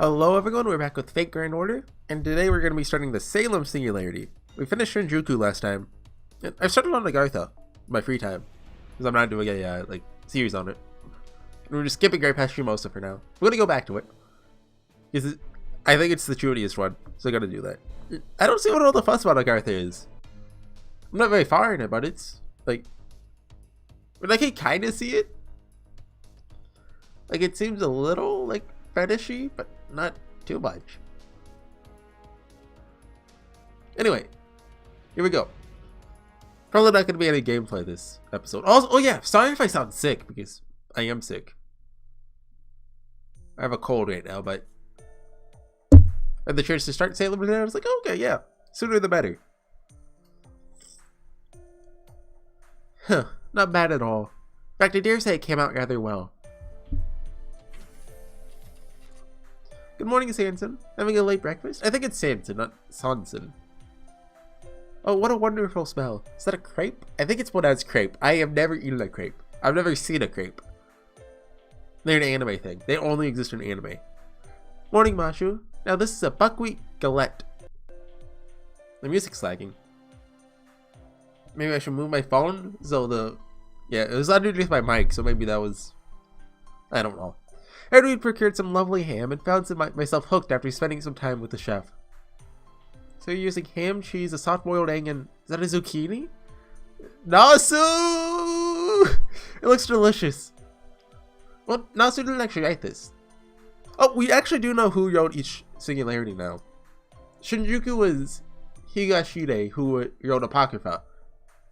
Hello everyone, we're back with Fate Grand Order, and today we're going to be starting the Salem Singularity. We finished Shinjuku last time. And I've started on Agartha in my free time, because I'm not doing a series on it. And we're just skipping right past Shimosa for now. We're going to go back to it, because I think it's the trutiest one, so I got to do that. I don't see what all the fuss about Agartha is. I'm not very far in it, but it's, like, I can kind of see it. Like, it seems a little, like, fetishy, but not too much. Anyway, here we go. Probably not going to be any gameplay this episode. Also, oh yeah, sorry if I sound sick, because I am sick. I have a cold right now, but I had the chance to start Salem today. I was like, okay, yeah, sooner the better. Huh, not bad at all. In fact, I dare say it came out rather well. Good morning, Sanson. Having a late breakfast? I think it's Sanson, not Sanson. Oh, what a wonderful smell. Is that a crepe? I think it's pronounced crepe. I have never eaten a crepe. I've never seen a crepe. They're an anime thing. They only exist in anime. Morning, Mashu. Now this is a buckwheat galette. The music's lagging. Maybe I should move my phone so the... Yeah, it was underneath my mic, so maybe that was... I don't know. Edward procured some lovely ham and found myself hooked after spending some time with the chef. So you're using ham, cheese, a soft-boiled egg, and... Is that a zucchini? Nasu! It looks delicious. Well, Nasu didn't actually write this. Oh, we actually do know who wrote each singularity now. Shinjuku was Higashide, who wrote Apocrypha.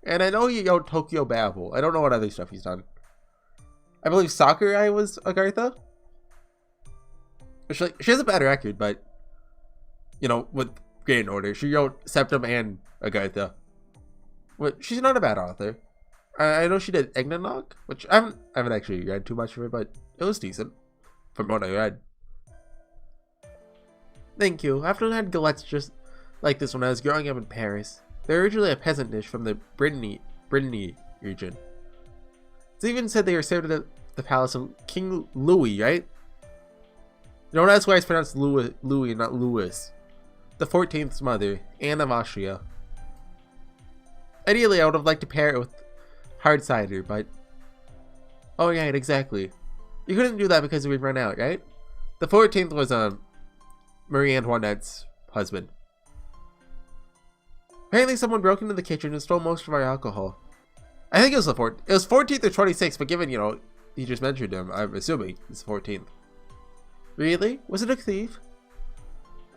And I know he wrote Tokyo Babel. I don't know what other stuff he's done. I believe Sakurai was Agartha. She has a bad record, but, you know, with Grand Order, she wrote Septum and Agartha. But she's not a bad author. I know she did Egnanog, which I haven't actually read too much of it, but it was decent, from what I read. Thank you. I've had galettes just like this when I was growing up in Paris. They're originally a peasant dish from the Brittany region. It's even said they were served at the palace of King Louis, right? You know, that's why it's pronounced Louis and not Louis. The 14th's mother, Anne of Austria. Ideally, I would have liked to pair it with hard cider, but... Oh, right, exactly. You couldn't do that because we'd run out, right? The 14th was, Marie Antoinette's husband. Apparently someone broke into the kitchen and stole most of our alcohol. I think it was the 14th. It was 14th or 26th, but given, you know, he just mentioned him, I'm assuming it's 14th. Really? Was it a thief?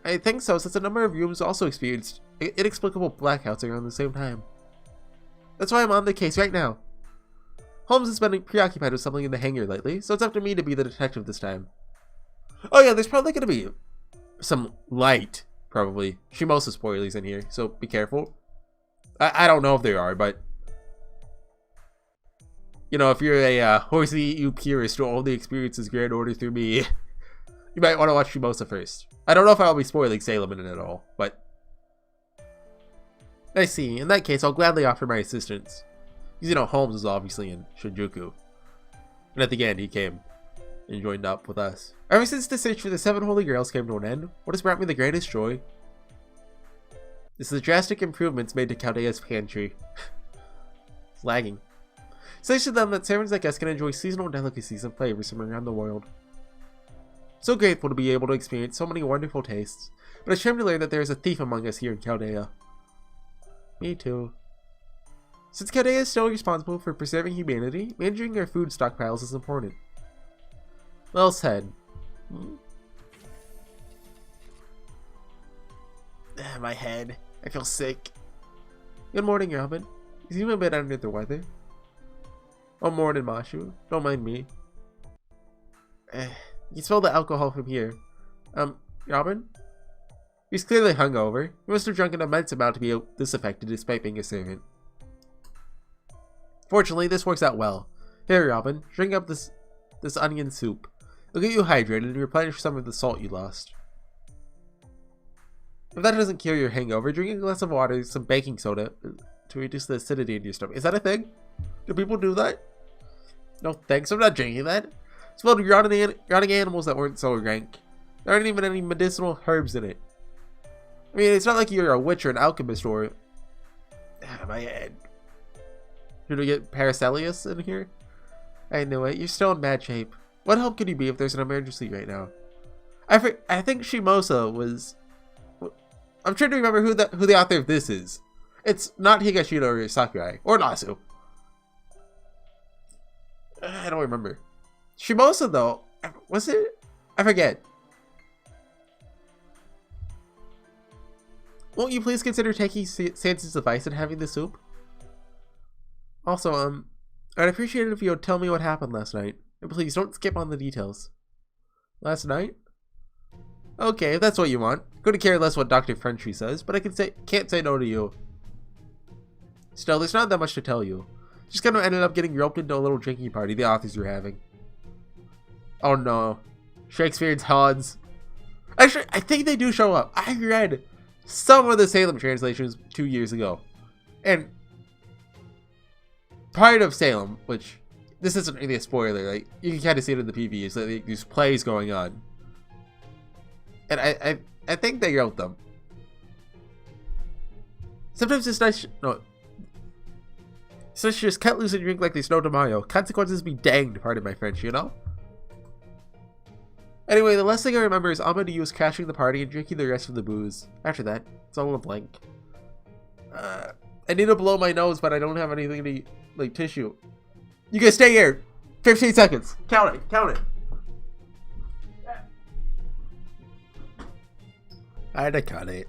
I think so, since a number of rooms also experienced inexplicable blackouts around the same time. That's why I'm on the case right now. Holmes has been preoccupied with something in the hangar lately, so it's up to me to be the detective this time. Oh yeah, there's probably going to be some light, probably, Shimosa spoilers in here, so be careful. I don't know if there are, but... You know, if you're a HorseyEatYou purist who only experiences Grand Order through me... You might want to watch Shimosa first. I don't know if I'll be spoiling Salem in it at all, but... I see. In that case, I'll gladly offer my assistance. Because, you know, Holmes is obviously in Shinjuku. And at the end, he came and joined up with us. Ever since the search for the 7 Holy Grails came to an end, what has brought me the greatest joy is the drastic improvements made to Chaldea's pantry. It's lagging. Says to them that servants like us can enjoy seasonal delicacies and flavors from around the world. So grateful to be able to experience so many wonderful tastes, but ashamed to learn that there is a thief among us here in Chaldea. Me too. Since Chaldea is still responsible for preserving humanity, managing our food stockpiles is important. Well said. My head. I feel sick. Good morning, Robin. You seem a bit under the weather. Oh, morning, Mashu. Don't mind me. You smell the alcohol from here. Robin? He's clearly hungover. He must have drunk an immense amount to be disaffected despite being a servant. Fortunately, this works out well. Here, Robin, drink up this onion soup. It'll get you hydrated and replenish some of the salt you lost. If that doesn't cure your hangover, drink a glass of water and some baking soda to reduce the acidity in your stomach. Is that a thing? Do people do that? No thanks, I'm not drinking that. It smelled rotting animals that weren't so rank. There aren't even any medicinal herbs in it. I mean, it's not like you're a witch or an alchemist or... my head. Should we get Paracelsus in here? I knew it. You're still in bad shape. What help could you be if there's an emergency right now? I think Shimosa was... I'm trying to remember who the author of this is. It's not Higashino or Sakurai. Or Nasu. I don't remember. Shimosa, though. Was it? I forget. Won't you please consider taking Sansa's advice and having the soup? Also, I'd appreciate it if you would tell me what happened last night. And please don't skip on the details. Last night? Okay, if that's what you want. Couldn't care less what Dr. Frenchy says, but I can't say no to you. Still, there's not that much to tell you. Just kind of ended up getting roped into a little drinking party the authors were having. Oh no. Shakespeare's Hans. Actually, I think they do show up. I read some of the Salem translations 2 years ago. And part of Salem, which this isn't really a spoiler, like you can kind of see it in the PV, is that there's plays going on. And I think they wrote them. Sometimes it's nice. No. So just cut loose and drink like there's no tomorrow. Consequences be danged, pardon my French, you know? Anyway, the last thing I remember is Amadou was crashing the party and drinking the rest of the booze. After that, it's all a blank. I need to blow my nose, but I don't have anything to, like, tissue. You guys stay here. 15 seconds. Count it. Count it. I had to cut it.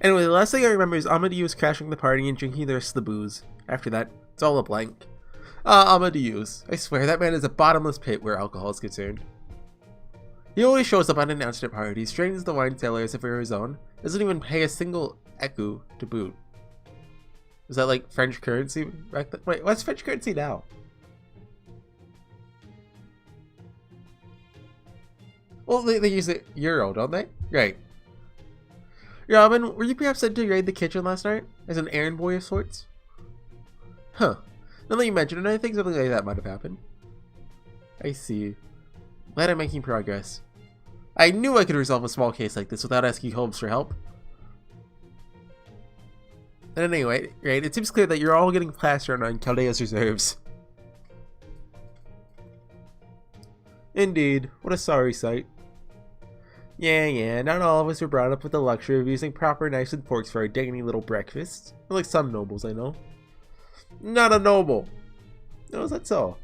Anyway, the last thing I remember is Amadou was crashing the party and drinking the rest of the booze. After that, it's all a blank. Amadou. I swear, that man is a bottomless pit where alcohol is concerned. He always shows up unannounced at parties, strains the wine cellar as if it were his own, doesn't even pay a single ecu to boot. Is that like French currency back then? Wait, what's French currency now? Well, they use the euro, don't they? Right. Robin, were you perhaps sent to raid the kitchen last night? As an errand boy of sorts? Huh. Now that you mention it, I think something like that might have happened. I see. Glad I'm making progress. I knew I could resolve a small case like this without asking Holmes for help. And anyway, right, it seems clear that you're all getting plastered on Caldea's reserves. Indeed, what a sorry sight. Yeah, not all of us were brought up with the luxury of using proper knives and forks for our dainty little breakfasts. Like some nobles I know. Not a noble! No, is that so?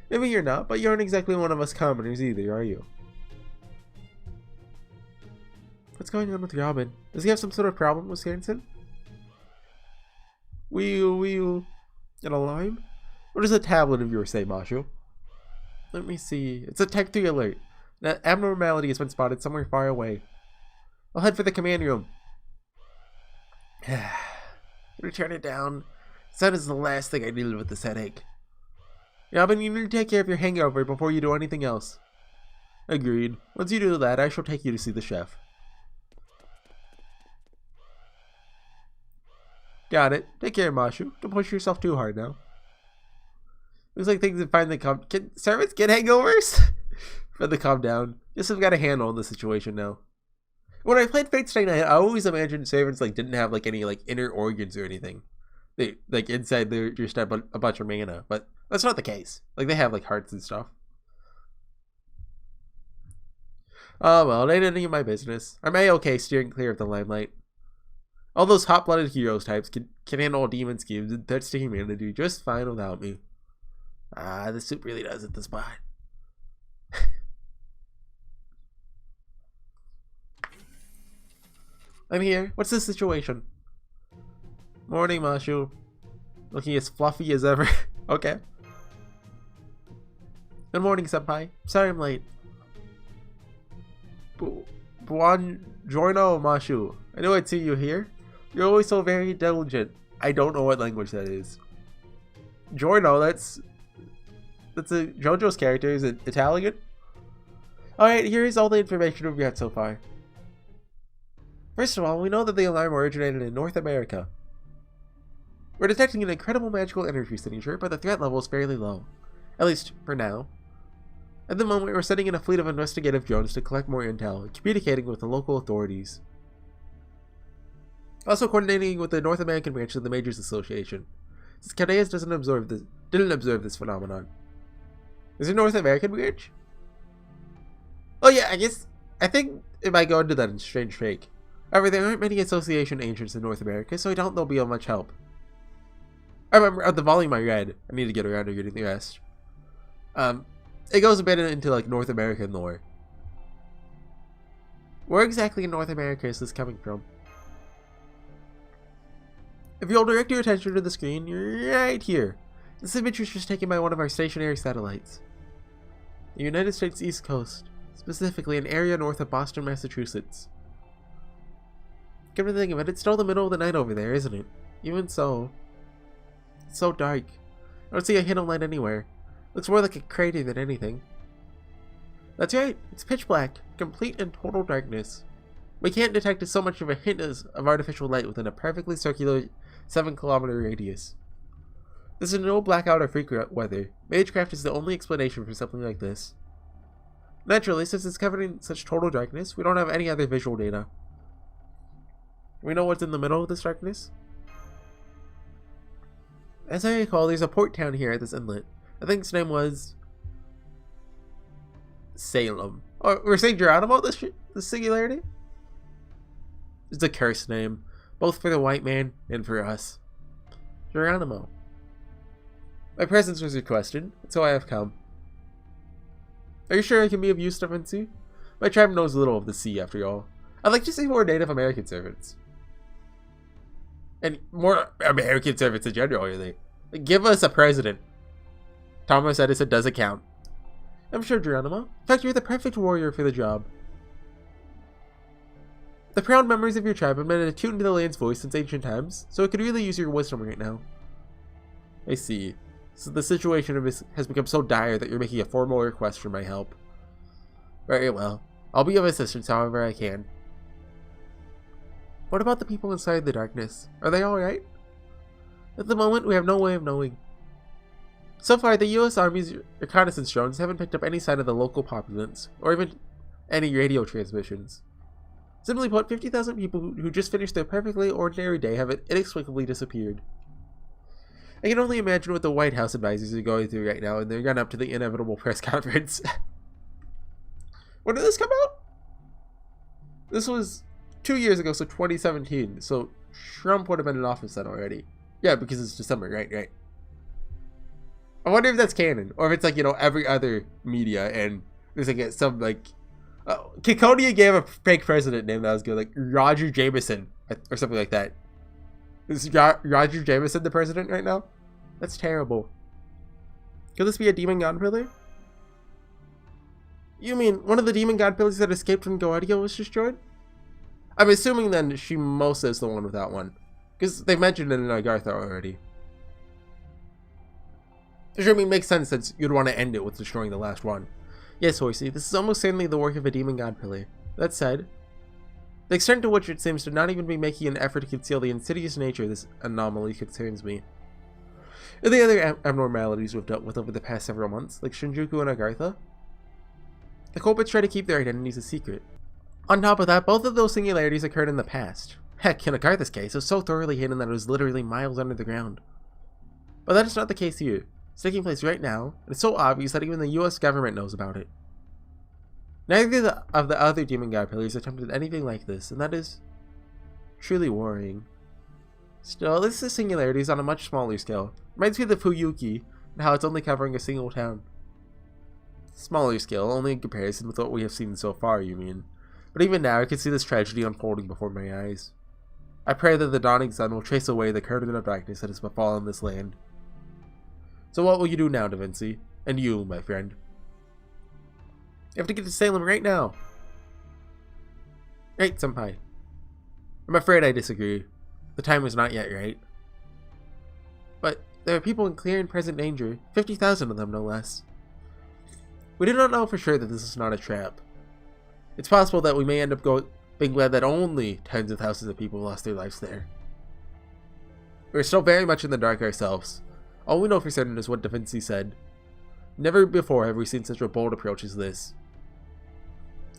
Maybe you're not, but you aren't exactly one of us commoners either, are you? What's going on with Robin? Does he have some sort of problem with Sanson? An alarm? What does a tablet of yours say, Mashu? Let me see. It's a Tech 3 alert. That abnormality has been spotted somewhere far away. I'll head for the command room. Turn it down. Sun is the last thing I needed with this headache. Robin, you need to take care of your hangover before you do anything else. Agreed. Once you do that, I shall take you to see the chef. Got it. Take care, Mashu. Don't push yourself too hard now. Looks like things have finally come. Can servants get hangovers? For the calm down. Just have got a handle on the situation now. When I played Fate Stay Night, I always imagined servants like didn't have like any like inner organs or anything. They like inside they're just a bunch of mana, but that's not the case. Like they have like hearts and stuff. Oh well, it ain't any of my business. I'm A-okay steering clear of the limelight. All those hot-blooded heroes types can handle demon schemes and thirsty humanity do just fine without me. The soup really does hit the spot. I'm here. What's the situation? Morning, Mashu. Looking as fluffy as ever. Okay. Good morning, senpai. Sorry I'm late. Buongiorno, Mashu. I knew I'd see you here. You're always so very diligent. I don't know what language that is. Giorno, that's a JoJo's character. Is it Italian? Alright, here's all the information we've got so far. First of all, we know that the alarm originated in North America. We're detecting an incredible magical energy signature, but the threat level is fairly low. At least, for now. At the moment, we're sending in a fleet of investigative drones to collect more intel and communicating with the local authorities. Also coordinating with the North American branch of the Majors Association, since Cadeas didn't observe this phenomenon. Is there a North American branch? Oh yeah, I think it might go into that in strange fake. However, there aren't many association agents in North America, so I doubt they'll be of much help. I remember the volume I read. I need to get around to reading the rest. It goes a bit into like North American lore. Where exactly in North America is this coming from? If you'll direct your attention to the screen, you're right here. This image was just taken by one of our stationary satellites. The United States East Coast, specifically an area north of Boston, Massachusetts. Come to think of it, it's still the middle of the night over there, isn't it? Even so, it's so dark. I don't see a hint of light anywhere. Looks more like a crater than anything. That's right, it's pitch black, complete and total darkness. We can't detect so much of a hint of artificial light within a perfectly circular 7-kilometer radius. This is no blackout or freak weather. Magecraft is the only explanation for something like this. Naturally, since it's covered in such total darkness, we don't have any other visual data. We know what's in the middle of this darkness? As I recall, there's a port town here at this inlet. I think its name was Salem. Or we're saying Geronimo, this singularity? It's a cursed name, both for the white man and for us. Geronimo. My presence was requested, and so I have come. Are you sure I can be of use to Vinci? My tribe knows little of the sea, after all. I'd like to see more Native American servants. And more American servants in general, really. Like, give us a president. Thomas Edison doesn't count. I'm sure, Geronimo. In fact, you're the perfect warrior for the job. The proud members of your tribe have been attuned to the land's voice since ancient times, so it could really use your wisdom right now. I see. So the situation has become so dire that you're making a formal request for my help. Very well. I'll be of assistance however I can. What about the people inside the darkness? Are they alright? At the moment, we have no way of knowing. So far, the US Army's reconnaissance drones haven't picked up any sign of the local populace, or even any radio transmissions. Simply put, 50,000 people who just finished their perfectly ordinary day have inexplicably disappeared. I can only imagine what the White House advisors are going through right now in their run up to the inevitable press conference. When did this come out? This was 2 years ago, so 2017. So Trump would have been in office then already. Yeah, because it's December, right? I wonder if that's canon, or if it's like, you know, every other media, and there's like some like Kikonia gave a fake president name that was good, like Roger Jameson or something like that. Is Roger Jameson the president right now? That's terrible. Could this be a demon god pillar? You mean one of the demon god pillars that escaped from Goedio was destroyed? I'm assuming then Shimosa is the one with that one, because they mentioned it in Agartha already. Which I mean makes sense since you'd want to end it with destroying the last one. Yes, Horsey, this is almost certainly the work of a demon god pillar. That said, the extent to which it seems to not even be making an effort to conceal the insidious nature of this anomaly concerns me. And the other abnormalities we've dealt with over the past several months, like Shinjuku and Agartha, the culprits try to keep their identities a secret. On top of that, both of those singularities occurred in the past. Heck, in Agartha's case, it was so thoroughly hidden that it was literally miles under the ground. But that is not the case here. It's taking place right now, and it's so obvious that even the US government knows about it. Neither of the other demon god pillars attempted anything like this, and that is truly worrying. Still, this is singularities on a much smaller scale. Reminds me of the Fuyuki, and how it's only covering a single town. Smaller scale, only in comparison with what we have seen so far, you mean. But even now, I can see this tragedy unfolding before my eyes. I pray that the dawning sun will chase away the curtain of darkness that has befallen this land. So what will you do now, Da Vinci? And you, my friend? You have to get to Salem right now. Right, Senpai. I'm afraid I disagree. The time is not yet right. But there are people in clear and present danger, 50,000 of them no less. We do not know for sure that this is not a trap. It's possible that we may end up being glad that only tens of thousands of people lost their lives there. We're still very much in the dark ourselves. All we know for certain is what Da Vinci said. Never before have we seen such a bold approach as this.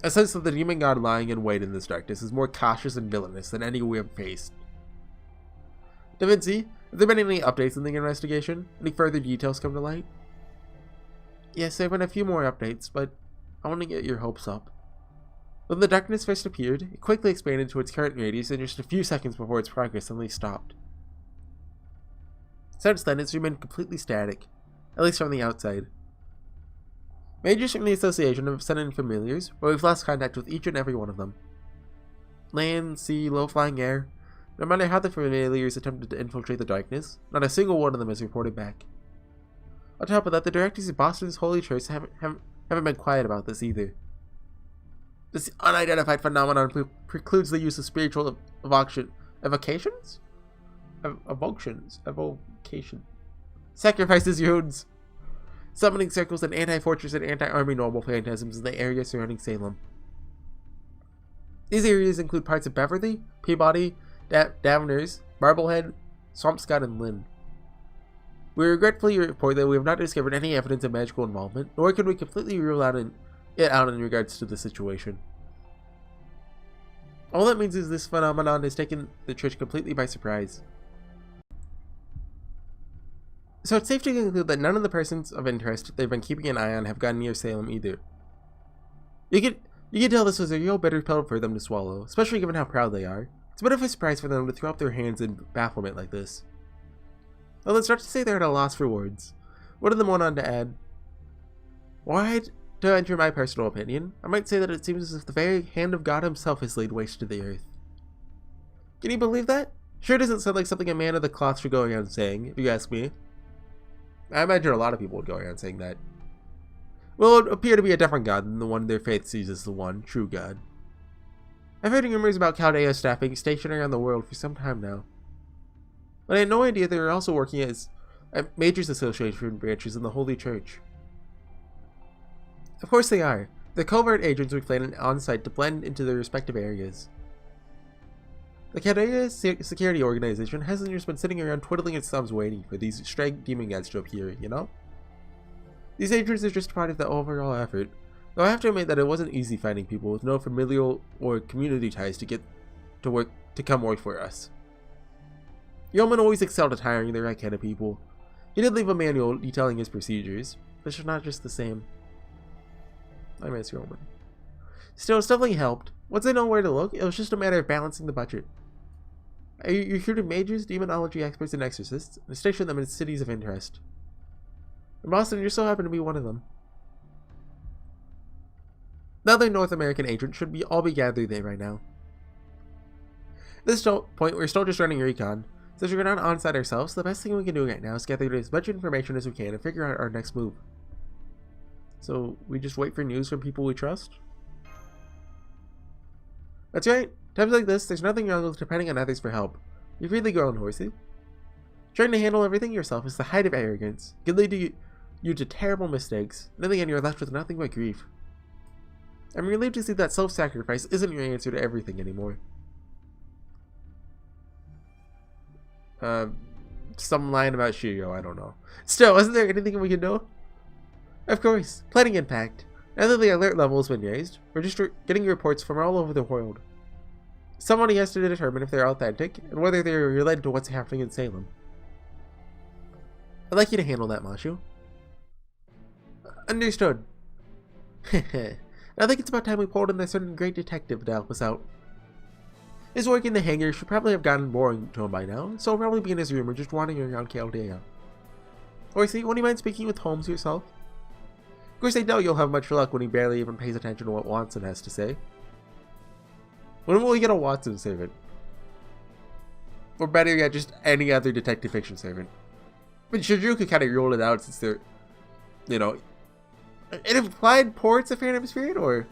A sense that the demon god lying in wait in this darkness is more cautious and villainous than any we have faced. Da Vinci, have there been any updates in the investigation? Any further details come to light? Yes, there have been a few more updates, but I want to get your hopes up. When the darkness first appeared, it quickly expanded to its current radius in just a few seconds before its progress suddenly stopped. Since then, it's remained completely static, at least from the outside. Majors from the association have sent in familiars, but we've lost contact with each and every one of them. Land, sea, low-flying air, no matter how the familiars attempted to infiltrate the darkness, not a single one of them has reported back. On top of that, the directors of Boston's Holy Church haven't been quiet about this either. This unidentified phenomenon precludes the use of spiritual evocations? Sacrifices runes, summoning circles and anti-fortress and anti-army normal phantasms in the area surrounding Salem. These areas include parts of Beverly, Peabody, Daverners, Marblehead, Swampscott, and Lynn. We regretfully report that we have not discovered any evidence of magical involvement, nor can we completely rule it out in regards to the situation. All that means is this phenomenon has taken the church completely by surprise. So it's safe to conclude that none of the persons of interest they've been keeping an eye on have gone near Salem either. You can tell this was a real bitter pill for them to swallow, especially given how proud they are. It's a bit of a surprise for them to throw up their hands in bafflement like this. Well, let's not to say they're at a loss for words. One of them went on to add, "Were to enter my personal opinion, I might say that it seems as if the very hand of God himself has laid waste to the earth." Can you believe that? Sure doesn't sound like something a man of the cloth should go around saying, if you ask me. I imagine a lot of people would go around saying that. Well, it would appear to be a different God than the one their faith sees as the one true God. I've heard rumors about Chaldea's staff being stationed around the world for some time now. But I had no idea they were also working as Majors Association branches in the Holy Church. Of course they are. They're covert agents we plan on site to blend into their respective areas. The Chaldea Security Organization hasn't just been sitting around twiddling its thumbs waiting for these stray demon gods to appear, you know? These agents are just part of the overall effort, though I have to admit that it wasn't easy finding people with no familial or community ties to get to come work for us. Yeoman always excelled at hiring the right kind of people. He did leave a manual detailing his procedures, but it's not just the same. I miss Yeoman. Still, it's definitely helped. Once I know where to look, it was just a matter of balancing the budget. I recruited mages, demonology experts, and exorcists, and stationed them in cities of interest. In Boston, you so happen to be one of them. The other North American agents should all be gathered there right now. At this point, we're still just running recon. Since we're not on-site ourselves, the best thing we can do right now is gather as much information as we can and figure out our next move. So, we just wait for news from people we trust? That's right. Times like this, there's nothing wrong with depending on others for help. You've really grown, Horsey. Trying to handle everything yourself is the height of arrogance. It can lead you to terrible mistakes, and in the end you're left with nothing but grief. I'm relieved to see that self-sacrifice isn't your answer to everything anymore. Some line about Shiryo, I don't know. Still, isn't there anything we can do? Of course, planning impact. Now that the alert level has been raised, we're just getting reports from all over the world. Somebody has to determine if they're authentic, and whether they're related to what's happening in Salem. I'd like you to handle that, Mashu. Understood. I think it's about time we pulled in a certain great detective to help us out. His work in the hangar should probably have gotten boring to him by now, so he'll probably be in his room or just wandering around Chaldea. Horsey, would you mind speaking with Holmes yourself? Of course, I doubt you'll have much luck when he barely even pays attention to what Watson has to say. When will we get a Watson servant? Or better yet, just any other detective fiction servant. But Shiju could kind of rule it out since they're, you know, an implied Port's a Phantom Spirit, or...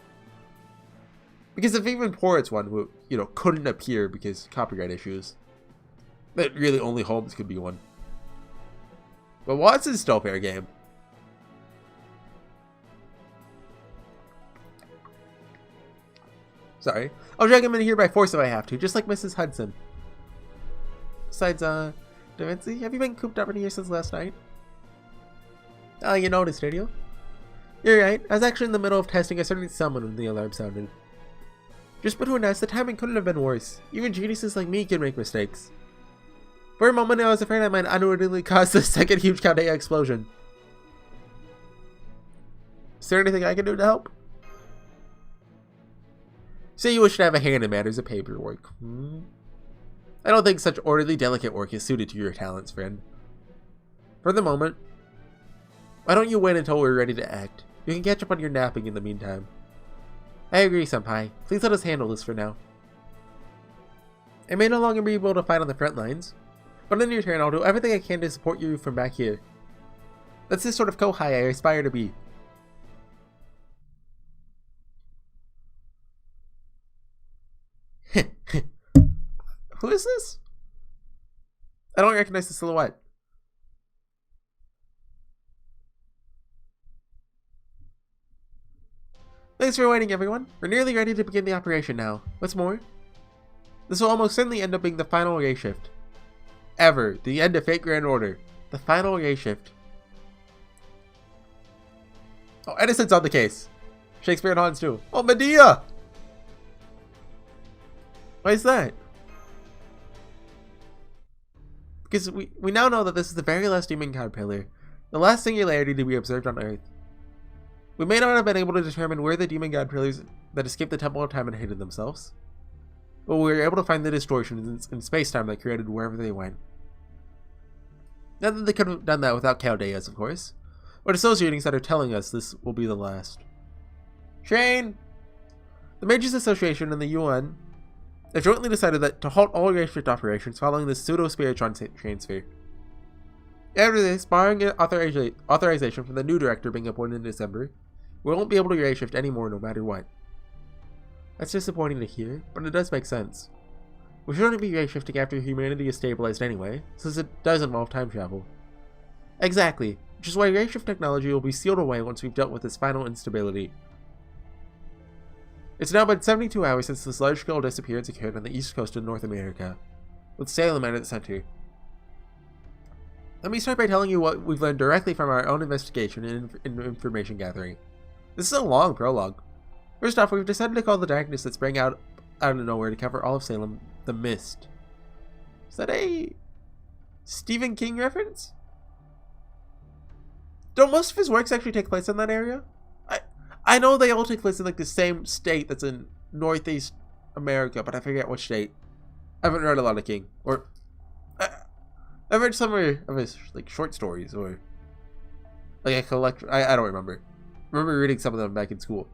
Because if even Port's one who, you know, couldn't appear because copyright issues, that really only Holmes could be one. But Watson's still fair game. Sorry. I'll drag him in here by force if I have to, just like Mrs. Hudson. Besides, Da Vinci, have you been cooped up in here since last night? Oh, you noticed, did you? You're right. I was actually in the middle of testing a certain summon when the alarm sounded. Just between us, the timing couldn't have been worse. Even geniuses like me can make mistakes. For a moment, I was afraid I might unwittingly cause the second huge Chaldea explosion. Is there anything I can do to help? Say you wish to have a hand in matters of paperwork. I don't think such orderly, delicate work is suited to your talents, friend. For the moment, why don't you wait until we're ready to act? You can catch up on your napping in the meantime. I agree, Senpai. Please let us handle this for now. I may no longer be able to fight on the front lines, but in your turn, I'll do everything I can to support you from back here. That's the sort of Kohai I aspire to be. Who is this? I don't recognize the silhouette. Thanks for waiting, everyone. We're nearly ready to begin the operation now. What's more, this will almost certainly end up being the final ray shift. Ever. The end of Fate Grand Order. The final ray shift. Oh, Edison's on the case. Shakespeare and Hans too. Oh, Medea! Why is that? Because we now know that this is the very last demon god pillar. The last singularity to be observed on Earth. We may not have been able to determine where the demon god pillars that escaped the Temple of Time had hidden themselves, but we were able to find the distortions in space-time that created wherever they went. Not that they could have done that without Chaldeas, of course, but associatings that are telling us this will be the last. Train! The Mages Association and the UN have jointly decided that to halt all ray-shift operations following this pseudo-spiritron transfer. After this, barring authorization from the new director being appointed in December, we won't be able to ray-shift anymore no matter what. That's disappointing to hear, but it does make sense. We shouldn't be ray-shifting after humanity is stabilized anyway, since it does involve time travel. Exactly, which is why ray-shift technology will be sealed away once we've dealt with this final instability. It's now been 72 hours since this large-scale disappearance occurred on the east coast of North America, with Salem at its center. Let me start by telling you what we've learned directly from our own investigation and information gathering. This is a long prologue. First off, we've decided to call the darkness that sprang out of nowhere to cover all of Salem the Mist. Is that a Stephen King reference? Don't most of his works actually take place in that area? I know they all take place in like the same state that's in Northeast America, but I forget which state. I haven't read a lot of King, or I've read some of his like short stories, or like a collection. I don't remember. I remember reading some of them back in school.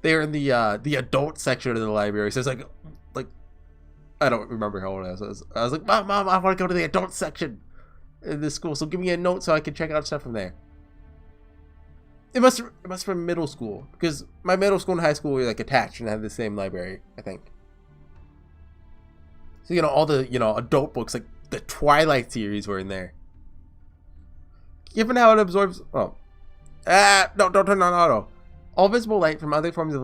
They were in the adult section of the library, so it's like I don't remember how old I was. I was like, Mom, I want to go to the adult section in this school, so give me a note so I can check out stuff from there. It must have been middle school, because my middle school and high school were like attached and had the same library, I think. So all the adult books like the Twilight series were in there. Given how it absorbs don't turn on auto. All visible light from other forms of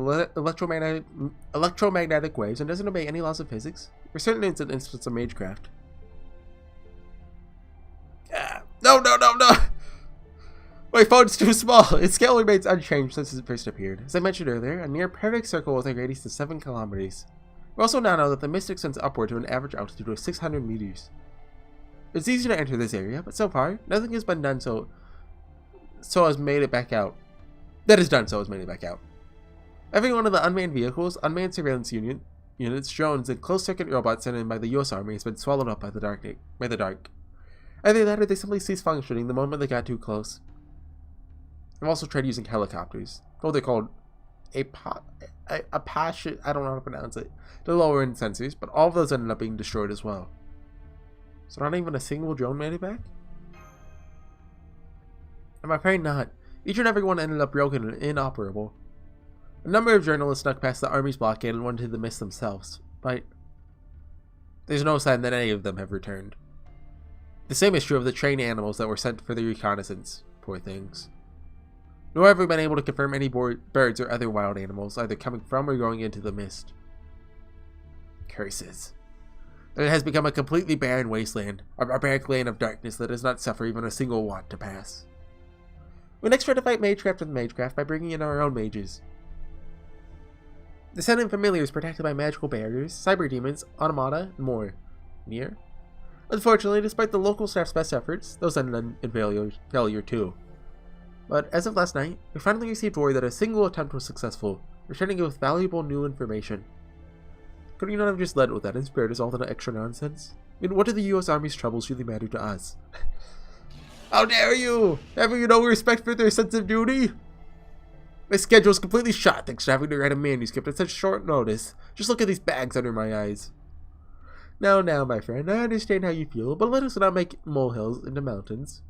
electromagnetic waves and doesn't obey any laws of physics. For certain it's an instance of magecraft. No! My phone's too small. Its scale remains unchanged since it first appeared. As I mentioned earlier, a near perfect circle with a radius of 7 kilometers. We also now know that the mist extends upward to an average altitude of 600 meters. It's easy to enter this area, but so far, nothing has been done so has made it back out. Every one of the unmanned vehicles, unmanned surveillance units, drones, and closed-circuit robots sent in by the US Army has been swallowed up by the dark. Either that or they simply ceased functioning the moment they got too close. I've also tried using helicopters. Oh, they're called Apache, I don't know how to pronounce it. They're lower end sensors, but all of those ended up being destroyed as well. So not even a single drone made it back? I'm afraid not. Each and every one ended up broken and inoperable. A number of journalists snuck past the Army's blockade and went into the mist themselves, but there's no sign that any of them have returned. The same is true of the trained animals that were sent for the reconnaissance, poor things. Nor have we been able to confirm any birds or other wild animals either coming from or going into the mist. Curses. and it has become a completely barren wasteland, a barbaric land of darkness that does not suffer even a single want to pass. We next try to fight Magecraft with Magecraft by bringing in our own mages. The Salem familiar is protected by magical barriers, cyber demons, automata, and more. Near? Unfortunately, despite the local staff's best efforts, those ended in failure too. But as of last night, we finally received word that a single attempt was successful, returning it with valuable new information. Could you not have just led with that and spared us all that extra nonsense? I mean, what do the US Army's troubles really matter to us? How dare you! Have you no respect for their sense of duty? My schedule's completely shot thanks to having to write a manuscript at such short notice. Just look at these bags under my eyes. Now, my friend, I understand how you feel, but let us not make molehills into mountains.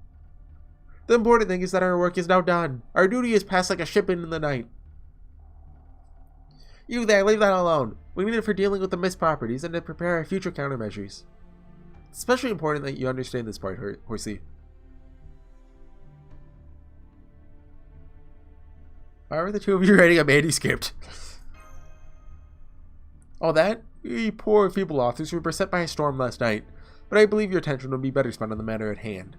The important thing is that our work is now done. Our duty is passed like a ship in the night. You there, leave that alone. We need it for dealing with the missed properties and to prepare our future countermeasures. It's especially important that you understand this part, Horsey. Why are the two of you writing a manuscript? All that? You poor feeble authors were beset by a storm last night, but I believe your attention would be better spent on the matter at hand.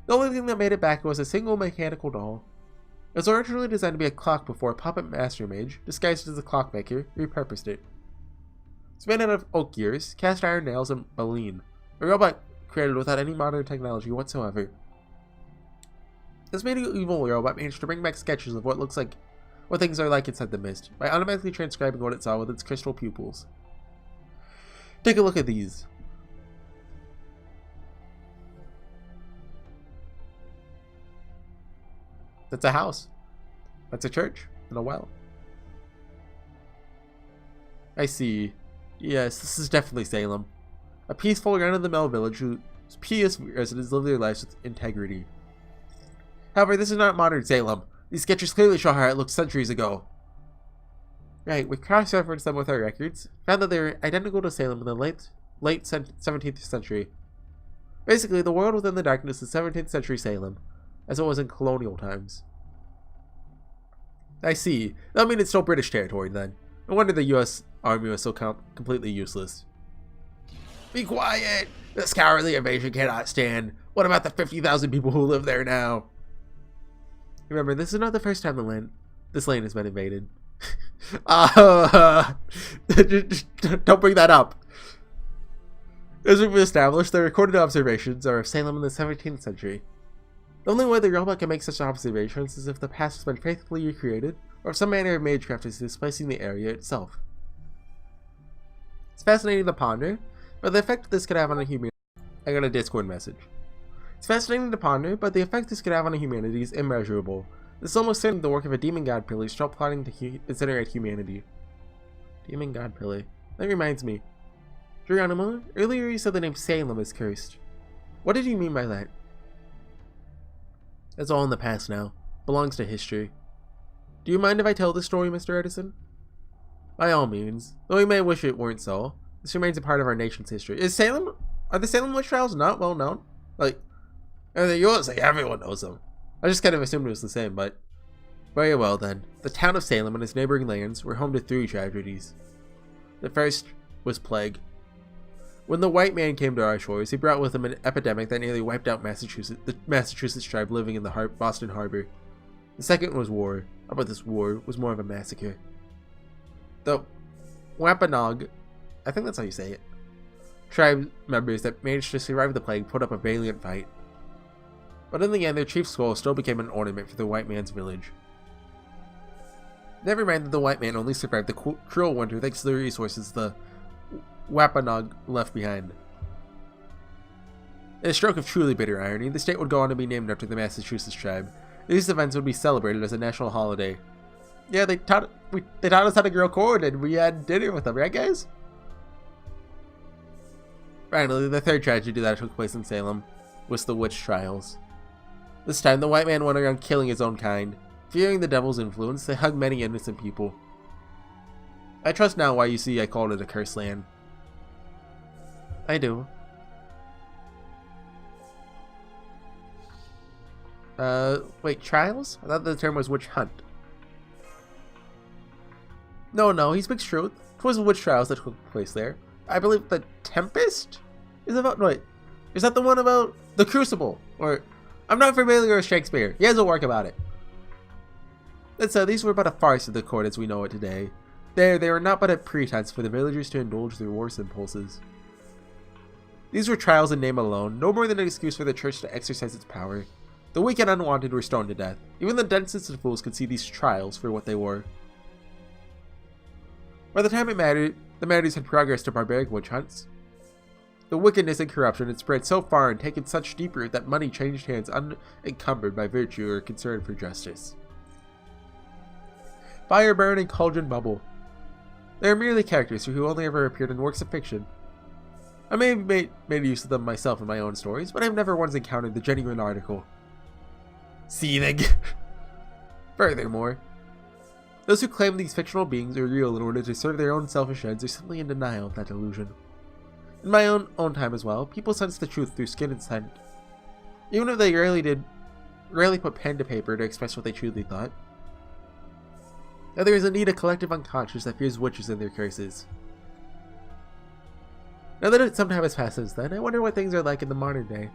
The only thing that made it back was a single mechanical doll. It was originally designed to be a clock before a puppet master mage, disguised as a clockmaker, repurposed it. It's made out of oak gears, cast iron nails, and baleen, a robot created without any modern technology whatsoever. This medieval robot managed to bring back sketches of what things are like inside the mist, by automatically transcribing what it saw with its crystal pupils. Take a look at these. That's a house. That's a church and a well. I see. Yes, this is definitely Salem. A peaceful, run-of-the-mill village whose pious residents live their lives with integrity. However, this is not modern Salem. These sketches clearly show how it looked centuries ago. Right, we cross-referenced them with our records, found that they were identical to Salem in the late 17th century. Basically, the world within the darkness is 17th century Salem, as it was in colonial times. I see. That means it's still British territory then. No wonder the US Army was so completely useless. Be quiet! This cowardly invasion cannot stand. What about the 50,000 people who live there now? Remember, this is not the first time this land has been invaded. Don't bring that up. As we've established, the recorded observations are of Salem in the 17th century. The only way the robot can make such observations is if the past has been faithfully recreated, or if some manner of magecraft is displacing the area itself. It's fascinating to ponder, but the effect this could have on a human. I got a Discord message. It's fascinating to ponder, but the effect this could have on a humanity is immeasurable. This is almost certainly the work of a demon god pillar still plotting to incinerate humanity. Demon god pillar. That reminds me. Geronimo, earlier you said the name Salem is cursed. What did you mean by that? It's all in the past now. Belongs to history. Do you mind if I tell this story, Mr. Edison? By all means. Though you may wish it weren't so, this remains a part of our nation's history. Are the Salem witch trials not well known? Like, in the USA, everyone knows them. I just kind of assumed it was the same, but... Very well then. The town of Salem and its neighboring lands were home to 3 tragedies. The first was plague. When the white man came to our shores, he brought with him an epidemic that nearly wiped out the Massachusetts tribe living in the Boston Harbor. The second was war, but this war was more of a massacre. The Wampanoag, I think that's how you say it, tribe members that managed to survive the plague put up a valiant fight. But in the end, their chief's skull still became an ornament for the white man's village. Never mind that the white man only survived the cruel winter thanks to the resources the Wampanoag left behind. In a stroke of truly bitter irony, the state would go on to be named after the Massachusetts tribe. These events would be celebrated as a national holiday. Yeah, they taught us how to grow corn, and we had dinner with them, right guys? Finally, the third tragedy that took place in Salem was the witch trials. This time, the white man went around killing his own kind. Fearing the devil's influence, they hugged many innocent people. I trust now why you see I called it a cursed land. I do. Wait, trials? I thought the term was witch hunt. No, he speaks truth. It was witch trials that took place there. I believe the Tempest is about, wait, is that the one about the Crucible? Or, I'm not familiar with Shakespeare. He has a work about it. That said, these were but a farce of the court as we know it today. They were not but a pretense for the villagers to indulge their worst impulses. These were trials in name alone, no more than an excuse for the church to exercise its power. The weak and unwanted were stoned to death. Even the densest of fools could see these trials for what they were. By the time it mattered, the matters had progressed to barbaric witch hunts. The wickedness and corruption had spread so far and taken such deep root that money changed hands unencumbered by virtue or concern for justice. Fire burn and cauldron bubble. They are merely characters who only ever appeared in works of fiction. I may have made use of them myself in my own stories, but I have never once encountered the genuine article. Seething. Furthermore, those who claim these fictional beings are real in order to serve their own selfish ends are simply in denial of that illusion. In my own time as well, people sense the truth through skin and scent. Even if they rarely put pen to paper to express what they truly thought. Now there is indeed a collective unconscious that fears witches and their curses. Now that some time has passed since then, I wonder what things are like in the modern day.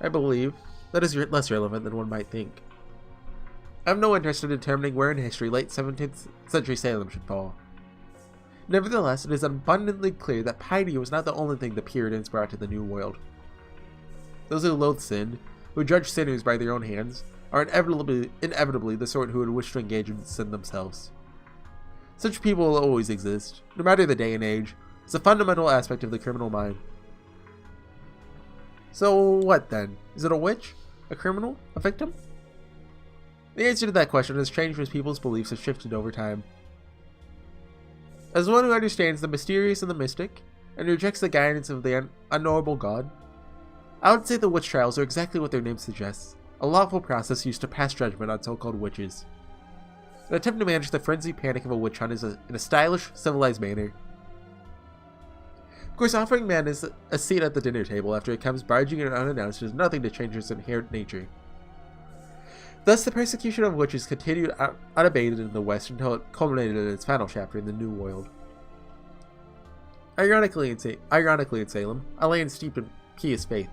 I believe that is less relevant than one might think. I have no interest in determining where in history late 17th century Salem should fall. Nevertheless, it is abundantly clear that piety was not the only thing the Puritans brought to the New World. Those who loathe sin, who judge sinners by their own hands, are inevitably the sort who would wish to engage in sin themselves. Such people will always exist, no matter the day and age. It's a fundamental aspect of the criminal mind. So what then? Is it a witch? A criminal? A victim? The answer to that question has changed as people's beliefs have shifted over time. As one who understands the mysterious and the mystic, and rejects the guidance of the unknowable God, I would say the witch trials are exactly what their name suggests, a lawful process used to pass judgment on so-called witches. An attempt to manage the frenzied panic of a witch hunt in a stylish, civilized manner. Of course, offering man is a seat at the dinner table after it comes barging in unannounced does nothing to change its inherent nature. Thus, the persecution of witches continued unabated in the West until it culminated in its final chapter in the New World. Ironically in Salem, a land steeped in pious faith.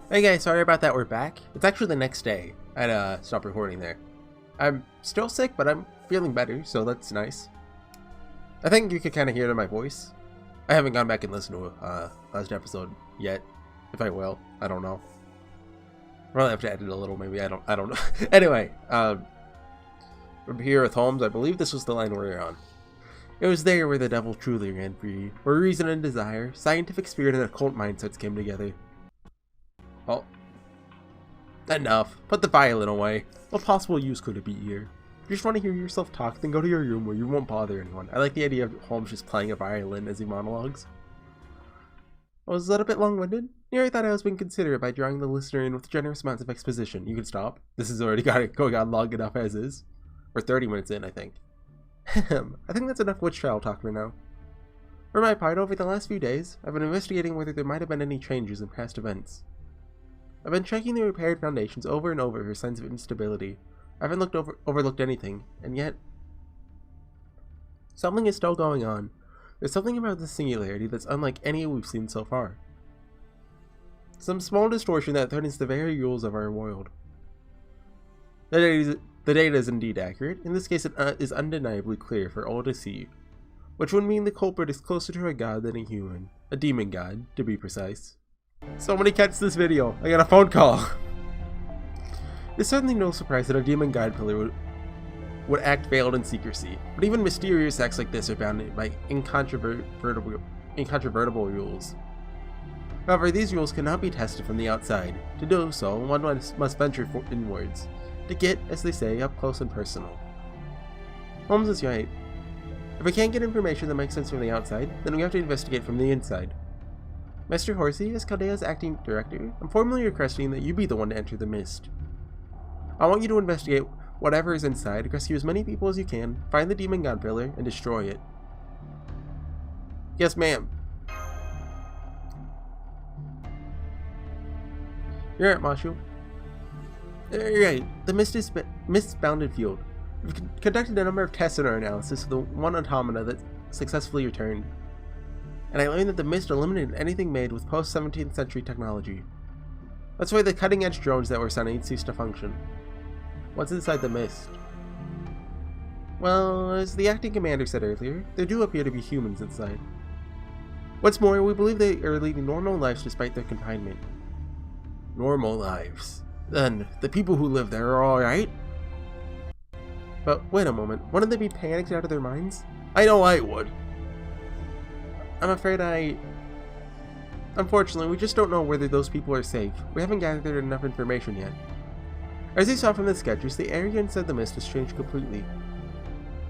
Hey guys, sorry about that, we're back. It's actually the next day. I had to stop recording there. I'm still sick, but I'm feeling better, so that's nice. I think you could kind of hear it in my voice. I haven't gone back and listened to last episode yet. If I will, I don't know. Probably have to edit a little, maybe. I don't know. Anyway, from here with Holmes, I believe this was the line we're on. It was there where the devil truly ran free, where reason and desire, scientific spirit and occult mindsets came together. Well, enough. Put the violin away. What possible use could it be here? If you just want to hear yourself talk, then go to your room where you won't bother anyone. I like the idea of Holmes just playing a violin as he monologues. Was that a bit long-winded? Here I thought I was being considerate by drawing the listener in with generous amounts of exposition. You can stop. This has already got it going on long enough as is. We're 30 minutes in, I think. I think that's enough witch trial talk for now. For my part, over the last few days, I've been investigating whether there might have been any changes in past events. I've been checking the repaired foundations over and over for signs of instability. I haven't overlooked anything, and yet something is still going on. There's something about the singularity that's unlike any we've seen so far. Some small distortion that threatens the very rules of our world. The data is indeed accurate. In this case, it is undeniably clear for all to see, which would mean the culprit is closer to a god than a human. A demon god, to be precise. Somebody catch this video. I got a phone call. It's certainly no surprise that a demon god pillar would act veiled in secrecy, but even mysterious acts like this are bounded by incontrovertible rules. However, these rules cannot be tested from the outside. To do so, one must venture inwards, to get, as they say, up close and personal. Holmes is right. If we can't get information that makes sense from the outside, then we have to investigate from the inside. Master Horsey, as Caldea's acting director, I'm formally requesting that you be the one to enter the mist. I want you to investigate whatever is inside, rescue as many people as you can, find the demon god pillar, and destroy it. Yes, ma'am. You're right, Marshal. You're right. The mist's bounded field. We've conducted a number of tests in our analysis of the one automata that successfully returned. and I learned that the mist eliminated anything made with post-17th century technology. That's why the cutting-edge drones that were sending ceased to function. What's inside the mist? Well, as the acting commander said earlier, there do appear to be humans inside. What's more, we believe they are leading normal lives despite their confinement. Normal lives? Then, the people who live there are alright? But wait a moment, wouldn't they be panicked out of their minds? I know I would. I'm afraid Unfortunately, we just don't know whether those people are safe. We haven't gathered enough information yet. As you saw from the sketches, the area inside the mist has changed completely.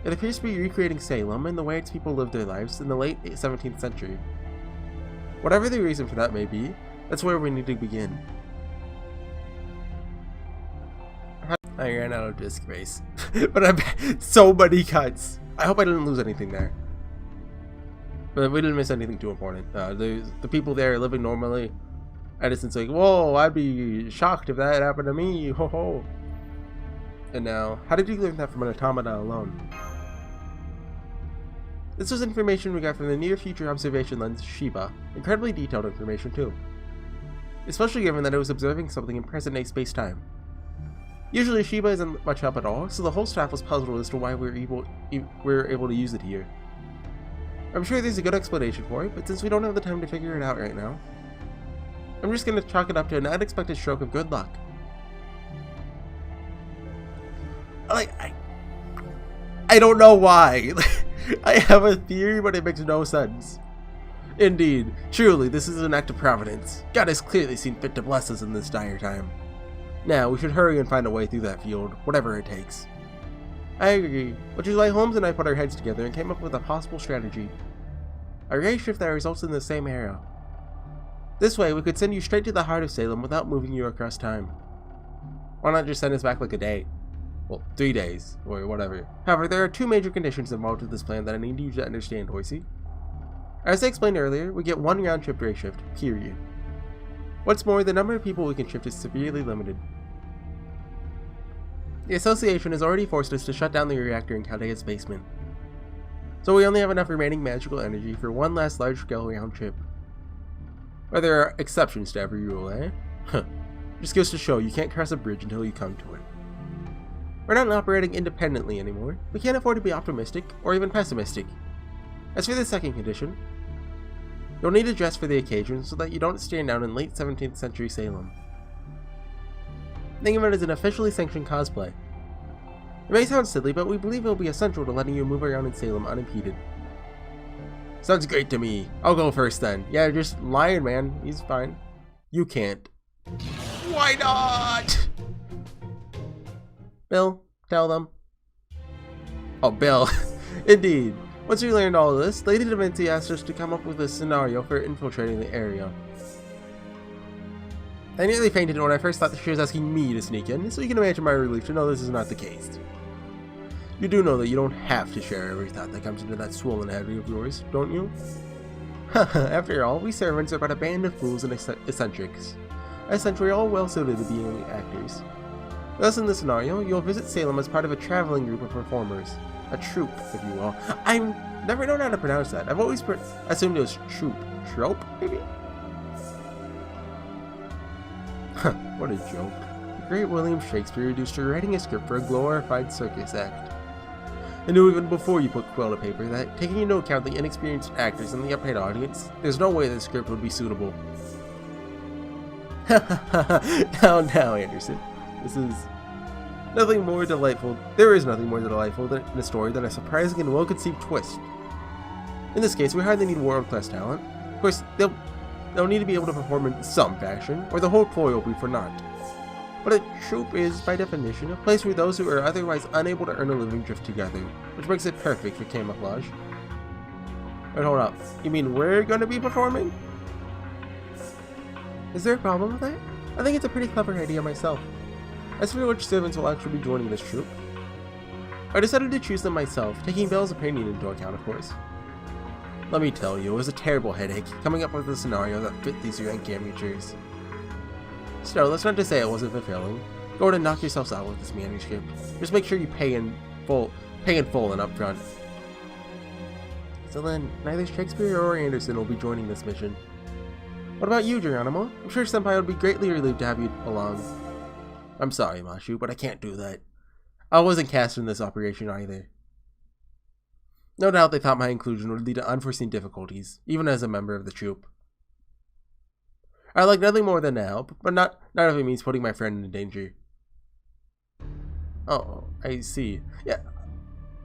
It appears to be recreating Salem and the way its people lived their lives in the late 17th century. Whatever the reason for that may be, that's where we need to begin. I ran out of disk space. But I've so many cuts. I hope I didn't lose anything there. But we didn't miss anything too important. The people there are living normally. Edison's like, whoa, I'd be shocked if that happened to me. Ho ho. And now, how did you learn that from an automata alone? This was information we got from the near future observation lens Shiba. Incredibly detailed information too. Especially given that it was observing something in present-day space-time. Usually Shiba isn't much help at all, so the whole staff was puzzled as to why we were able to use it here. I'm sure there's a good explanation for it, but since we don't have the time to figure it out right now, I'm just going to chalk it up to an unexpected stroke of good luck. I don't know why. I have a theory, but it makes no sense. Indeed, truly, this is an act of providence. God has clearly seen fit to bless us in this dire time. Now, we should hurry and find a way through that field, whatever it takes. I agree, which is why Holmes and I put our heads together and came up with a possible strategy. A ray shift that results in the same area. This way, we could send you straight to the heart of Salem without moving you across time. Why not just send us back like a day? Well, 3 days, or whatever. However, there are two major conditions involved with this plan that I need you to understand, Horsey. As I explained earlier, we get one round-trip ray shift, period. What's more, the number of people we can shift is severely limited. The Association has already forced us to shut down the reactor in Caldea's basement. So we only have enough remaining magical energy for one last large-scale round trip. But there are exceptions to every rule, eh? Huh. Just goes to show you can't cross a bridge until you come to it. We're not operating independently anymore. We can't afford to be optimistic, or even pessimistic. As for the second condition, you'll need to dress for the occasion so that you don't stand out in late 17th century Salem. Think of it as an officially sanctioned cosplay. It may sound silly, but we believe it will be essential to letting you move around in Salem unimpeded. Sounds great to me. I'll go first then. Yeah, just Lion Man. He's fine. You can't. Why not? Bill, tell them. Oh, Bill. Indeed. Once we learned all of this, Lady Da Vinci asked us to come up with a scenario for infiltrating the area. I nearly fainted when I first thought that she was asking me to sneak in, so you can imagine my relief to know this is not the case. You do know that you don't have to share every thought that comes into that swollen head of yours, don't you? After all, we servants are but a band of fools and eccentrics. Essentially all well suited to being actors. Thus in this scenario, you'll visit Salem as part of a traveling group of performers. A troupe, if you will. I've never known how to pronounce that. I've always assumed it was troupe. Trope, maybe? Huh, what a joke. The great William Shakespeare reduced to writing a script for a glorified circus act. I knew even before you put quill to paper that, taking into account the inexperienced actors and the uppaid audience, there's no way the script would be suitable. Now, Anderson. This is nothing more delightful. There is nothing more delightful in a story than a surprising and well-conceived twist. In this case, we hardly need world-class talent. Of course, they'll need to be able to perform in some fashion, or the whole ploy will be for naught. But a troupe is, by definition, a place where those who are otherwise unable to earn a living drift together, which makes it perfect for camouflage. But hold up, you mean we're going to be performing? Is there a problem with that? I think it's a pretty clever idea myself. As for which servants will actually be joining this troupe, I decided to choose them myself, taking Bill's opinion into account, of course. Let me tell you, it was a terrible headache coming up with a scenario that fit these rank amateurs. Still, that's not to say it wasn't fulfilling. Go ahead and knock yourselves out with this manuscript. Just make sure you pay in full and upfront. So then, neither Shakespeare or Anderson will be joining this mission. What about you, Geronimo? I'm sure Senpai would be greatly relieved to have you along. I'm sorry, Mashu, but I can't do that. I wasn't cast in this operation either. No doubt they thought my inclusion would lead to unforeseen difficulties, even as a member of the troop. I like nothing more than to help, but not if it means putting my friend in danger. Oh, I see. Yeah.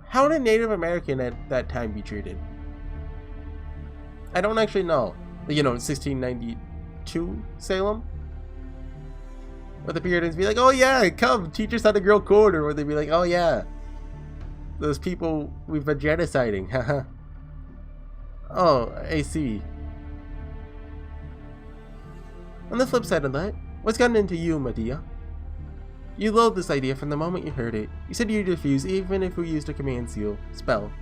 How would a Native American at that time be treated? I don't actually know. You know, 1692 Salem? Or the Puritans be like, oh yeah, come, teach us how to grow corn, or would they be like, oh yeah, those people we've been genociding, haha. Oh, I see. On the flip side of that, what's gotten into you, Medea? You loathed this idea from the moment you heard it. You said you'd refuse even if we used a command spell.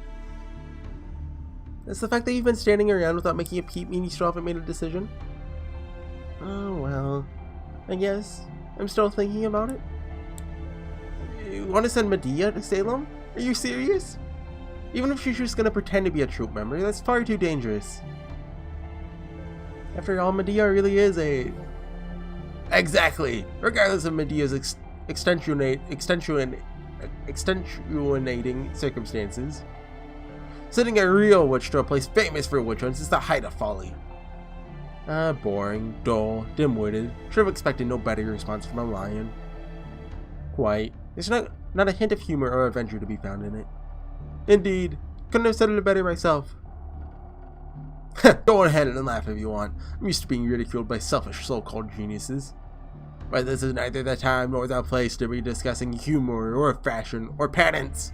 It's the fact that you've been standing around without making a peep mean you still haven't made a decision? Oh well, I guess I'm still thinking about it. You want to send Medea to Salem? Are you serious? Even if she's just gonna pretend to be a troop member, that's far too dangerous. After all, Medea really is a... Exactly! Regardless of Medea's extenuating circumstances, sending a real witch to a place famous for witch hunts is the height of folly. Boring, dull, dim-witted. Should have expected no better response from a lion. Quite. There's not a hint of humor or adventure to be found in it. Indeed. Couldn't have said it better myself. Go ahead and laugh if you want. I'm used to being ridiculed by selfish so-called geniuses. But this is neither the time nor the place to be discussing humor or fashion or penance.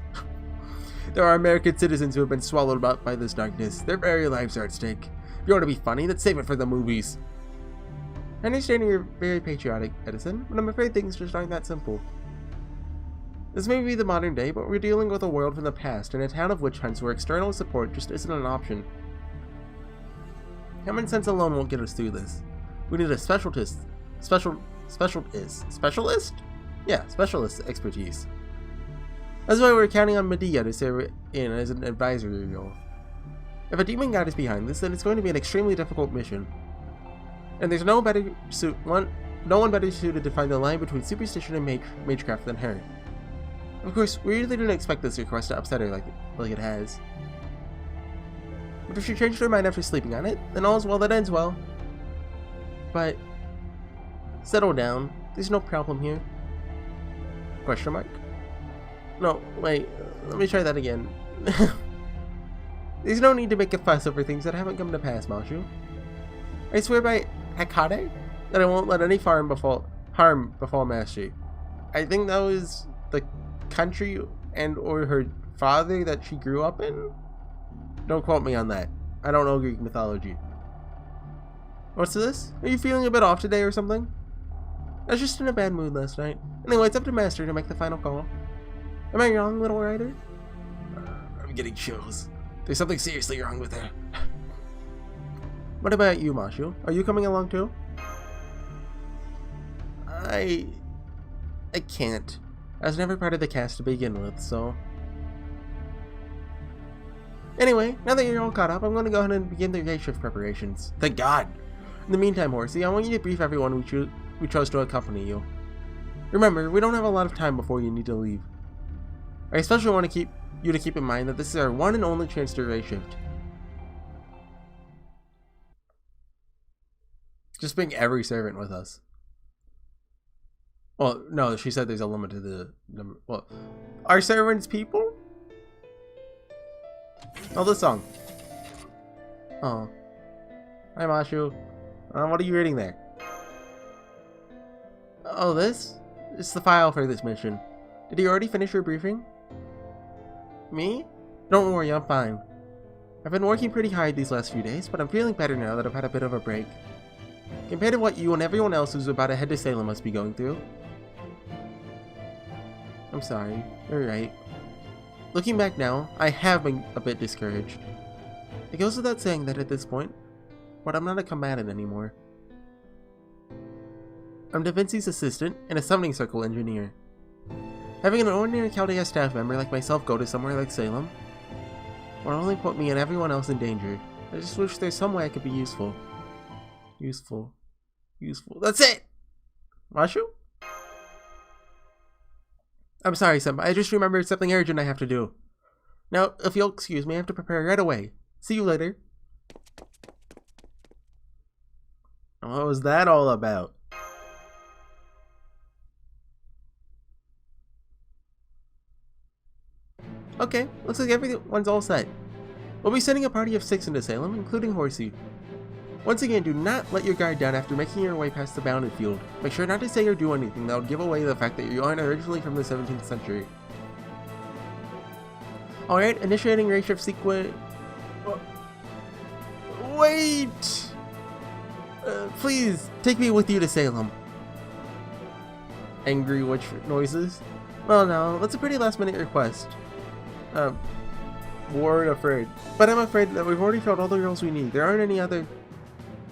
There are American citizens who have been swallowed up by this darkness. Their very lives are at stake. If you want to be funny, then save it for the movies. I understand you're very patriotic, Edison, but I'm afraid things just aren't that simple. This may be the modern day, but we're dealing with a world from the past in a town of witch hunts where external support just isn't an option. Common sense alone won't get us through this. We need a specialist? Yeah, specialist expertise. That's why we're counting on Medea to serve in as an advisory role. If a demon god is behind this, then it's going to be an extremely difficult mission. And there's no one better suited to find the line between superstition and magecraft than her. Of course, we really didn't expect this request to upset her like it has. But if she changed her mind after sleeping on it, then all's well that ends well. But settle down. There's no problem here. Question mark? No, wait. Let me try that again. There's no need to make a fuss over things that haven't come to pass, Mashu. I swear by Hecate that I won't let any harm befall Mastery. I think that was the country and or her father that she grew up in? Don't quote me on that. I don't know Greek mythology. What's this? Are you feeling a bit off today or something? I was just in a bad mood last night. Anyway, it's up to Master to make the final call. Am I wrong, little rider? I'm getting chills. There's something seriously wrong with her. What about you, Mashu? Are you coming along too? I can't. I was never part of the cast to begin with, so... Anyway, now that you're all caught up, I'm going to go ahead and begin the day shift preparations. Thank God! In the meantime, Horsey, I want you to brief everyone we chose to accompany you. Remember, we don't have a lot of time before you need to leave. I especially want to keep in mind that this is our one and only chance to race shift. Just bring every servant with us. Well, no, she said there's a limit to the number. Well, are servants people? Oh, this song. Oh. Hi, Mashu. What are you reading there? Oh, this? It's the file for this mission. Did you already finish your briefing? Me? Don't worry, I'm fine. I've been working pretty hard these last few days, but I'm feeling better now that I've had a bit of a break. Compared to what you and everyone else who's about to head to Salem must be going through. I'm sorry. You're right. Looking back now, I have been a bit discouraged. It goes without saying that at this point, but I'm not a combatant anymore. I'm Da Vinci's assistant and a summoning circle engineer. Having an ordinary Chaldea staff member like myself go to somewhere like Salem, would only put me and everyone else in danger. I just wish there's some way I could be useful. Useful. That's it! Mashu? I'm sorry, Senpai. I just remembered something urgent I have to do. Now, if you'll excuse me, I have to prepare right away. See you later. What was that all about? Okay, looks like everyone's all set. We'll be sending a party of 6 into Salem, including Horsey. Once again, do not let your guard down after making your way past the bounded field. Make sure not to say or do anything that would give away the fact that you aren't originally from the 17th century. Alright, initiating race shift sequence. Wait! Please, take me with you to Salem. Angry witch noises? Well, no, that's a pretty last minute request. We're afraid. But I'm afraid that we've already filled all the roles we need. There aren't any other...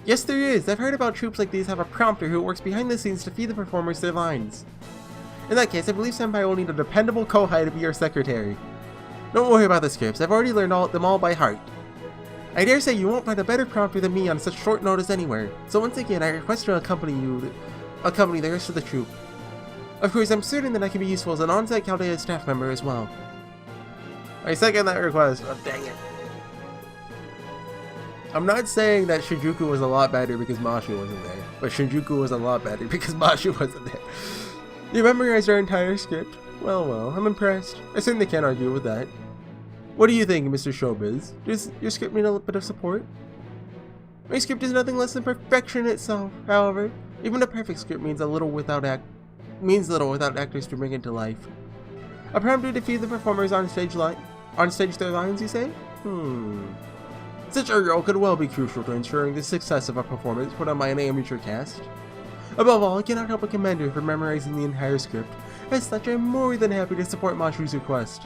Yes, there is! I've heard about troops like these have a prompter who works behind the scenes to feed the performers their lines. In that case, I believe Senpai will need a dependable Kohai to be your secretary. Don't worry about the scripts, I've already learned them all by heart. I dare say you won't find a better prompter than me on such short notice anywhere, so once again I request to accompany the rest of the troop. Of course, I'm certain that I can be useful as an on-site Chaldea staff member as well. I second that request. Oh, dang it. I'm not saying that Shinjuku was a lot better because Mashu wasn't there, but Shinjuku was a lot better because Mashu wasn't there. You memorized our entire script? Well, I'm impressed. I certainly can't argue with that. What do you think, Mr. Showbiz? Does your script need a bit of support? My script is nothing less than perfection itself, however. Even a perfect script means little without actors to bring it to life. A prompter to feed the performers on stage their lines, you say? Such a role could well be crucial to ensuring the success of a performance put on by an amateur cast. Above all, I cannot help but commend her for memorizing the entire script. As such, I am more than happy to support Mashu's request.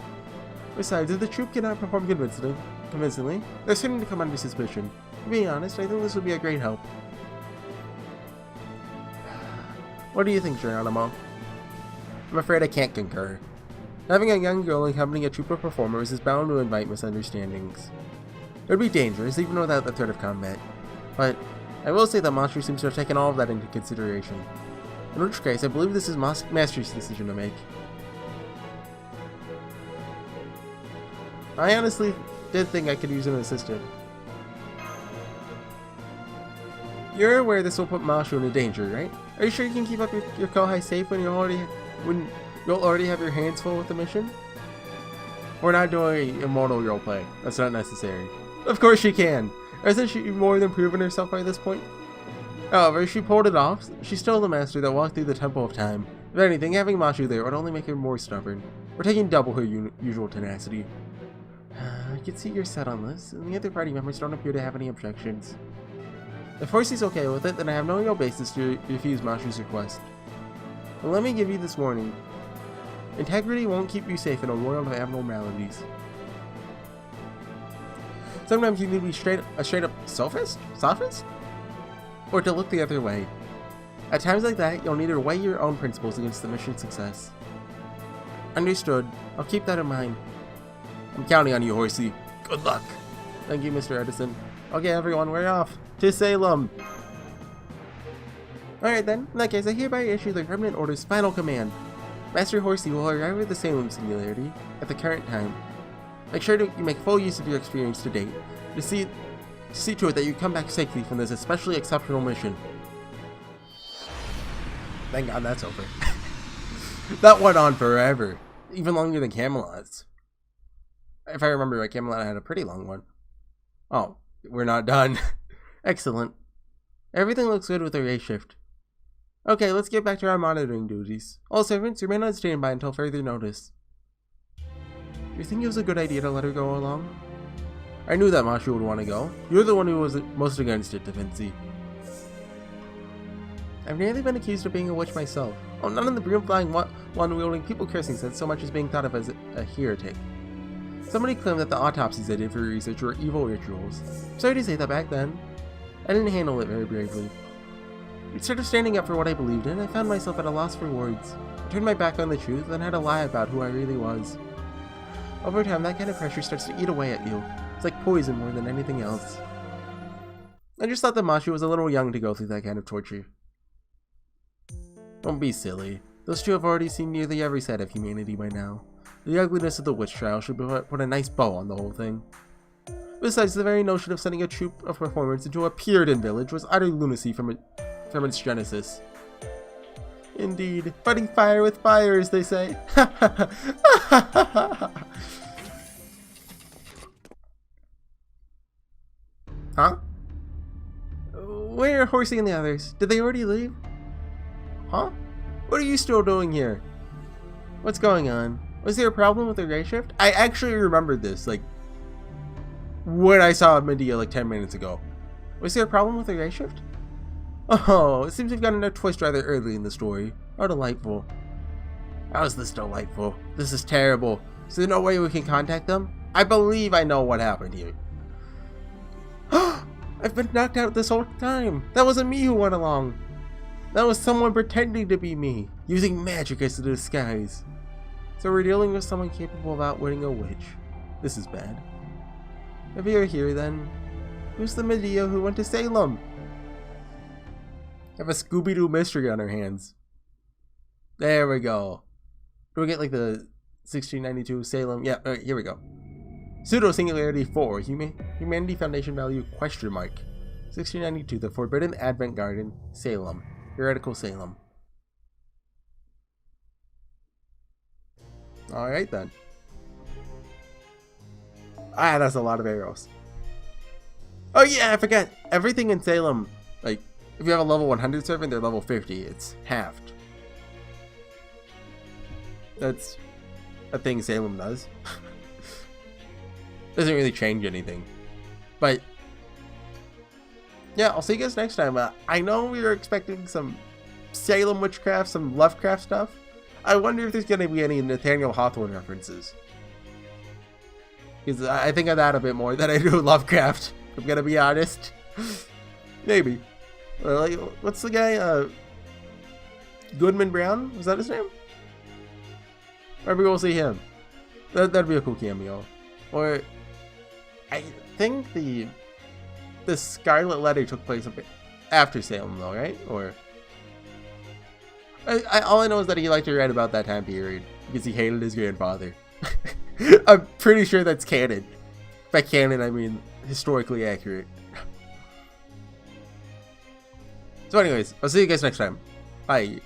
Besides, if the troupe cannot perform convincingly, they're certain to come under suspicion. To be honest, I think this would be a great help. What do you think, Geronimo? I'm afraid I can't concur. Having a young girl accompanying a troupe of performers is bound to invite misunderstandings. It would be dangerous, even without the threat of combat. But I will say that Mashu seems to have taken all of that into consideration. In which case, I believe this is Master's decision to make. I honestly did think I could use an assistant. You're aware this will put Mashu into danger, right? Are you sure you can keep up your Kohai safe when you'll already have your hands full with the mission? We're not doing immortal roleplay. That's not necessary. Of course she can! Hasn't she more than proven herself by this point? However, if she pulled it off, she's still the master that walked through the Temple of Time. If anything, having Mashu there would only make her more stubborn. We're taking double her usual tenacity. I can see you're set on this, and the other party members don't appear to have any objections. If Horsey's okay with it, then I have no real basis to refuse Mashu's request. But let me give you this warning. Integrity won't keep you safe in a world of abnormalities. Sometimes you need to be a straight up sophist? Or to look the other way. At times like that, you'll need to weigh your own principles against the mission's success. Understood. I'll keep that in mind. I'm counting on you, Horsey. Good luck. Thank you, Mr. Edison. Okay, everyone, we're off to Salem. Alright then, in that case, I hereby issue the Remnant Order's final command. Master Horsey will arrive at the Salem Singularity at the current time. Make sure you make full use of your experience to date, to see to it that you come back safely from this especially exceptional mission. Thank God that's over. That went on forever. Even longer than Camelot's. If I remember right, Camelot had a pretty long one. Oh, we're not done. Excellent. Everything looks good with the race shift. Okay, let's get back to our monitoring duties. All servants, remain on standby until further notice. You think it was a good idea to let her go along? I knew that Mashu would want to go. You're the one who was most against it, Da Vinci. I've nearly been accused of being a witch myself. Oh, none in the broom-flying one-wielding people-cursing sense so much as being thought of as a heretic. Somebody claimed that the autopsies I did for research were evil rituals. Sorry to say that back then. I didn't handle it very bravely. Instead of standing up for what I believed in, I found myself at a loss for words. I turned my back on the truth, then had to lie about who I really was. Over time, that kind of pressure starts to eat away at you. It's like poison more than anything else. I just thought that Mashu was a little young to go through that kind of torture. Don't be silly. Those two have already seen nearly every side of humanity by now. The ugliness of the witch trial should put a nice bow on the whole thing. Besides, the very notion of sending a troupe of performers into a Puritan village was utter lunacy from its genesis. Indeed, fighting fire with fire, as they say. Huh? Where are Horsey and the others? Did they already leave? Huh? What are you still doing here? What's going on? Was there a problem with the gray shift? I actually remembered this, like, when I saw Medea like 10 minutes ago. Was there a problem with the gray shift? Oh, it seems we've gotten a twist rather early in the story. How delightful. How is this delightful? This is terrible. Is there no way we can contact them? I believe I know what happened here. I've been knocked out this whole time. That wasn't me who went along. That was someone pretending to be me, using magic as a disguise. So we're dealing with someone capable of outwitting a witch. This is bad. If you're here then, who's the Medea who went to Salem? Have a Scooby-Doo mystery on our hands. There we go. Do we get like the 1692 Salem? Yeah, all right, here we go. Pseudo Singularity 4, Humanity Foundation Value, question mark. 1692, the Forbidden Advent Garden, Salem. Heretical Salem. Alright then. Ah, that's a lot of arrows. Oh yeah, I forgot. Everything in Salem, like, if you have a level 100 servant, they're level 50. It's halved. That's a thing Salem does. Doesn't really change anything. But, yeah, I'll see you guys next time. I know we were expecting some Salem witchcraft, some Lovecraft stuff. I wonder if there's going to be any Nathaniel Hawthorne references. Because I think of that a bit more than I do Lovecraft. I'm going to be honest. Maybe. Like, what's the guy? Goodman Brown? Was that his name? Maybe we'll see him. That'd be a cool cameo. Or, I think the Scarlet Letter took place a bit after Salem, though, right? Or all I know is that he liked to write about that time period because he hated his grandfather. I'm pretty sure that's canon. By canon, I mean historically accurate. So anyways, I'll see you guys next time. Bye.